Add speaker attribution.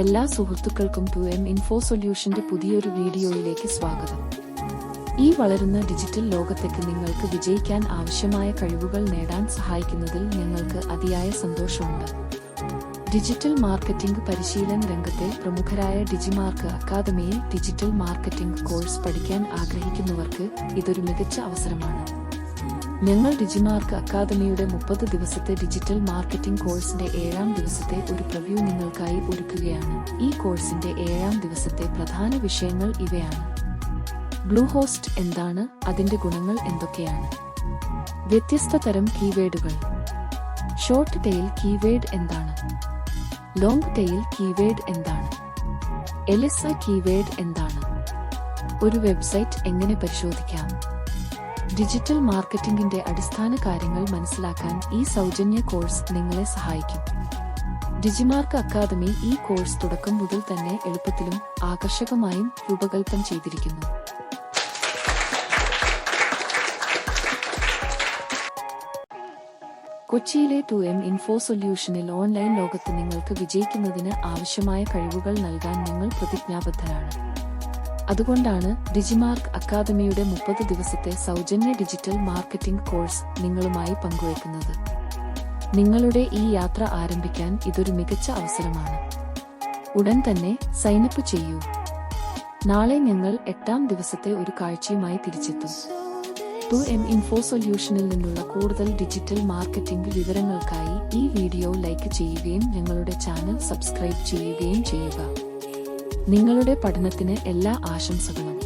Speaker 1: എല്ലാ സുഹൃത്തുക്കൾക്കും 2M info സൊല്യൂഷന്റെ പുതിയൊരു വീഡിയോയിലേക്ക് സ്വാഗതം. ഈ വളരുന്ന ഡിജിറ്റൽ ലോകത്തേക്ക് നിങ്ങൾക്ക് വിജയിക്കാൻ ആവശ്യമായ കഴിവുകൾ നേടാൻ സഹായിക്കുന്നതിൽ ഞങ്ങൾക്ക് അതിയായ സന്തോഷമുണ്ട്. ഡിജിറ്റൽ മാർക്കറ്റിംഗ് പരിശീലന രംഗത്തെ പ്രമുഖരായ ഡിജിമാർക്ക് അക്കാദമിയിൽ ഡിജിറ്റൽ മാർക്കറ്റിംഗ് കോഴ്സ് പഠിക്കാൻ ആഗ്രഹിക്കുന്നവർക്ക് ഇതൊരു മികച്ച അവസരമാണ്. ഞങ്ങൾ ഡിജിമാർക്ക് അക്കാദമിയുടെ 30 ദിവസത്തെ ഡിജിറ്റൽ മാർക്കറ്റിംഗ് കോഴ്സിന്റെ 7ാം ദിവസത്തെ ഒരു പ്രിവ്യൂ നിങ്ങൾക്കായി ഒരുക്കുകയാണ്. ഈ കോഴ്സിന്റെ 7ാം ദിവസത്തെ പ്രധാന വിഷയങ്ങൾ ഇവയാണ്: ബ്ലൂഹോസ്റ്റ് എന്താണ്, അതിന്റെ ഗുണങ്ങൾ എന്തൊക്കെയാണ്, വ്യത്യസ്ത തരം കീവേഡുകൾ, ഷോർട്ട് ടെയിൽ കീവേഡ് എന്താണ്, ലോങ് ടെയിൽ കീവേഡ് എന്താണ്, എലിസ കീവേഡ് എന്താണ്, ഒരു വെബ്സൈറ്റ് എങ്ങനെ പരിശോധിക്കാം. ഡിജിറ്റൽ മാർക്കറ്റിംഗിന്റെ അടിസ്ഥാന കാര്യങ്ങൾ മനസ്സിലാക്കാൻ ഈ സൗജന്യ കോഴ്സ് നിങ്ങളെ സഹായിക്കും. ഡിജിമാർക്ക് അക്കാദമി ഈ കോഴ്സ് തുടക്കം മുതൽ തന്നെ എളുപ്പത്തിലും ആകർഷകമായും രൂപകൽപ്പന ചെയ്തിരിക്കുന്നു. കൊച്ചിയിലെ 2M ഇൻഫോ സൊല്യൂഷനിൽ ഓൺലൈൻ ലോകത്ത് നിങ്ങൾക്ക് വിജയിക്കുന്നതിന് ആവശ്യമായ കഴിവുകൾ നൽകാൻ ഞങ്ങൾ പ്രതിജ്ഞാബദ്ധരാണ്. അതുകൊണ്ടാണ് ഡിജിമാർക്ക് അക്കാദമിയുടെ 30 ദിവസത്തെ സൗജന്യ ഡിജിറ്റൽ മാർക്കറ്റിംഗ് കോഴ്സ് നിങ്ങളുമായി പങ്കുവയ്ക്കുന്നത്. നിങ്ങളുടെ ഈ യാത്ര ആരംഭിക്കാൻ ഇതൊരു മികച്ച അവസരമാണ്. ഉടൻ തന്നെ സൈനപ്പ് ചെയ്യൂ. നാളെ ഞങ്ങൾ 8ാം ദിവസത്തെ ഒരു കാഴ്ചയുമായി തിരിച്ചെത്തും. 2M ഇൻഫോ സൊല്യൂഷനിൽ നിന്നുള്ള കൂടുതൽ ഡിജിറ്റൽ മാർക്കറ്റിംഗ് വിവരങ്ങൾക്കായി ഈ വീഡിയോ ലൈക്ക് ചെയ്യുകയും ഞങ്ങളുടെ ചാനൽ സബ്സ്ക്രൈബ് ചെയ്യുകയും ചെയ്യുക. നിങ്ങളുടെ പഠനത്തിന് എല്ലാ ആശംസകളും.